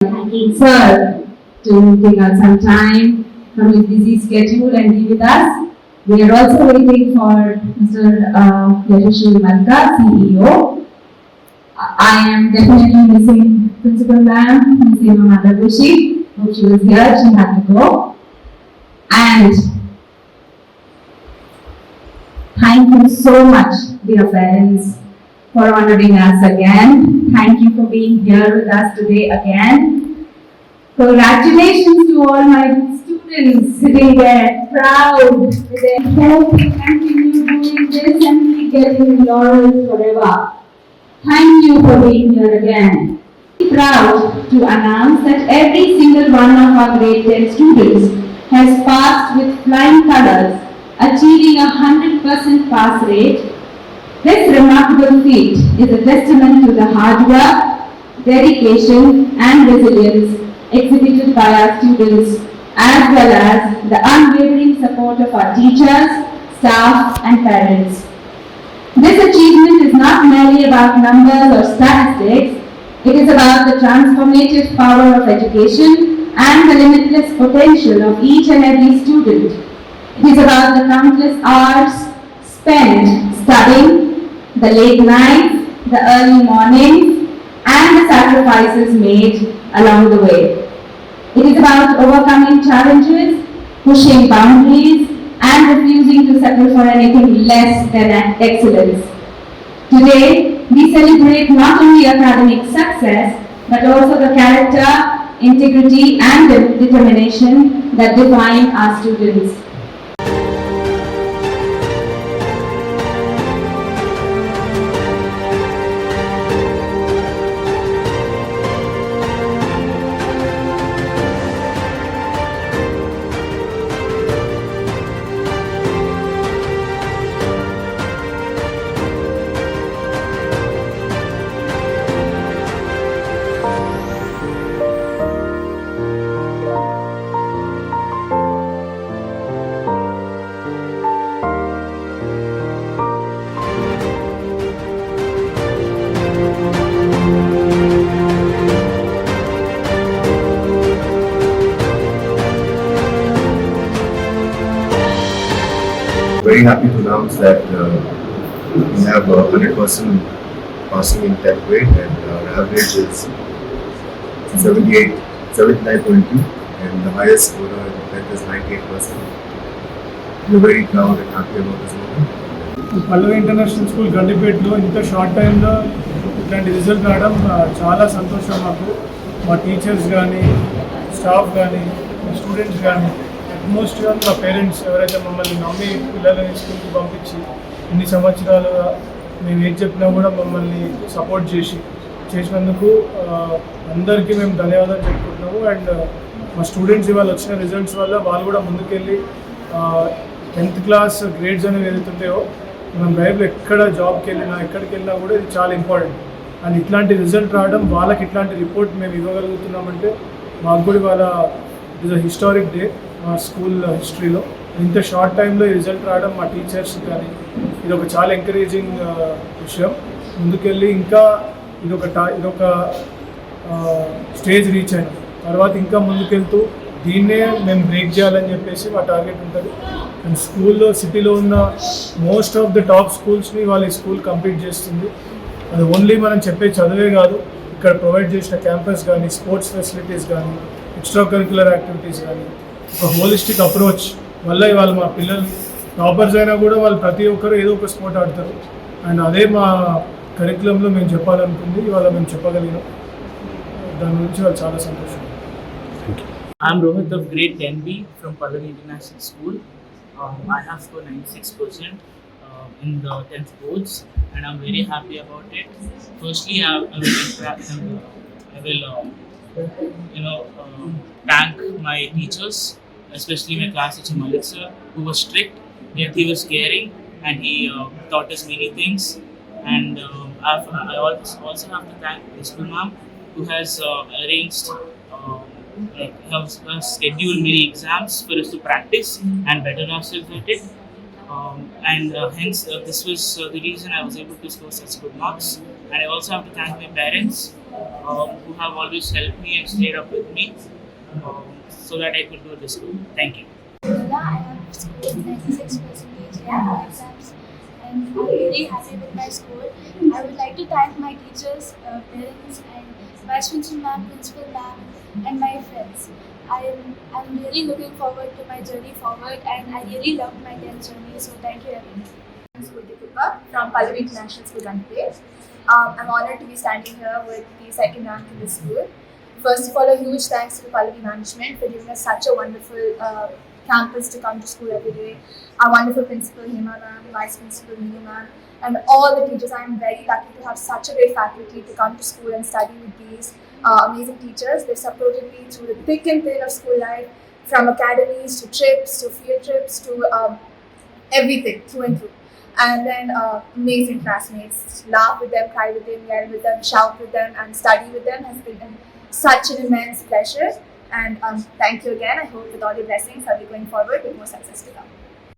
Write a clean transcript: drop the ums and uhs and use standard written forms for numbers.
Thanking sir to take out some time from his busy schedule and be with us. We are also waiting for Mr. Yashashri Malka, CEO. I am definitely missing Principal Ma'am, missing Mother Bushi. Hope she was here, she had to go. And thank you so much, dear parents, for honoring us again. Thank you for being here with us today again. Congratulations to all my students sitting there, proud with their hope to continue doing this and keep getting laurels forever. Thank you for being here again. Proud to announce that every single one of our grade 10 students has passed with flying colors, achieving a 100% pass rate. This remarkable feat is a testament to the hard work, dedication and resilience exhibited by our students, as well as the unwavering support of our teachers, staff and parents. This achievement is not merely about numbers or statistics, it is about the transformative power of education and the limitless potential of each and every student. It is about the countless hours spent studying, the late nights, the early mornings, and the sacrifices made along the way. It is about overcoming challenges, pushing boundaries, and refusing to settle for anything less than excellence. Today, we celebrate not only academic success, but also the character, integrity, and determination that define our students. Very happy to announce that we have 100% passing in 10th grade and our average is 79.2 and the highest score in 10th is 98%. We are very proud and happy about this moment. Pallavi international school గండిపేటలో ఇంత short టైంలో ఇట్లాంటి result రావడం చాలా సంతోషం మాకు. మా teachers కానీ, స్టాఫ్ కానీ, స్టూడెంట్స్ కానీ, మోస్ట్గా మా పేరెంట్స్ ఎవరైతే మమ్మల్ని నమ్మి పిల్లలని స్కూల్కి పంపించి ఇన్ని సంవత్సరాలుగా మేము ఏం చెప్పినా కూడా మమ్మల్ని సపోర్ట్ చేసినందుకు అందరికీ మేము ధన్యవాదాలు చెప్పుకుంటున్నాము. అండ్ మా స్టూడెంట్స్ ఇవాళ వచ్చిన రిజల్ట్స్ వల్ల వాళ్ళు కూడా ముందుకెళ్ళి 10th క్లాస్ గ్రేడ్స్ అనేవి ఏదైతుంటాయో మనం లైఫ్లో ఎక్కడ జాబ్కి వెళ్ళినా ఎక్కడికి వెళ్ళినా కూడా ఇది చాలా ఇంపార్టెంట్. అండ్ ఇట్లాంటి రిజల్ట్ రావడం, వాళ్ళకి ఇట్లాంటి రిపోర్ట్ మేము ఇవ్వగలుగుతున్నామంటే మాకు కూడా ఇవాళ it is a historic day మా స్కూల్ హిస్టరీలో. ఇంత షార్ట్ టైంలో ఈ రిజల్ట్ రావడం మా టీచర్స్ కానీ ఇది ఒక చాలా ఎంకరేజింగ్ విషయం. ముందుకెళ్ళి ఇంకా ఇదొక స్టేజ్ రీచ్ అయినాం, తర్వాత ఇంకా ముందుకెళ్తూ దీన్నే మేము బ్రేక్ చేయాలని చెప్పేసి మా టార్గెట్ ఉంటుంది. అండ్ స్కూల్లో సిటీలో ఉన్న మోస్ట్ ఆఫ్ ద టాప్ స్కూల్స్ని వాళ్ళ ఈ స్కూల్ కంప్లీట్ చేస్తుంది. అది ఓన్లీ మనం చెప్పే చదివే కాదు, ఇక్కడ ప్రొవైడ్ చేసిన క్యాంపస్ కానీ, స్పోర్ట్స్ ఫెసిలిటీస్ కానీ, ఎక్స్ట్రా కరిక్యులర్ యాక్టివిటీస్ కానీ, ఒక హోలిస్టిక్ అప్రోచ్ వల్ల ఇవాళ మా పిల్లలు టాపర్స్ అయినా కూడా వాళ్ళు ప్రతి ఒక్కరు ఏదో ఒక స్పోర్ట్ ఆడతారు. అండ్ అదే మా కరికులంలో మేము చెప్పాలనుకుంది, ఇవాళ మేము చెప్పగలిగినాం. దాని గురించి వాళ్ళు చాలా సంతోషం. I'm Rohit of grade 10B from Pallavi International School. I have scored 96% in the 10th boards and I'm very happy about it. Firstly, I will thank my teachers, especially my class teacher Malik sir, who was strict yet he was caring and he taught us many things. And I also have to thank the school ma'am who has arranged has scheduled many exams for us to practice and better ourselves at it. Hence this was the reason I was able to score such good marks. And I also have to thank my parents who have always helped me and stayed up with me so that I could do this school. Thank you. Yeah, I have scored 96% in my exams and I'm really happy with my score. I would like to thank my teachers, parents and Vice Principal ma'am, Principal ma'am and my friends. I'm really looking forward to my journey forward and I really loved my 10th journey, so thank you everyone. School Deepica from Pallavi International School, Gandhipet. I'm honored to be standing here with the second rank in this school. First of all, a huge thanks to the Pallavi management for giving us such a wonderful campus to come to school every day. Our wonderful principal Hema ma'am, vice principal Meenu ma'am, and all the teachers. I am very lucky to have such a great faculty to come to school and study with these amazing teachers. They've supported me through the thick and thin of school life, from academies to trips to field trips to everything through and through. And then amazing classmates, laugh with them, cry with them, yell with them, shout with them, and study with them has been such an immense pleasure. And thank you again. I hope with all your blessings I'll be going forward with more success to come.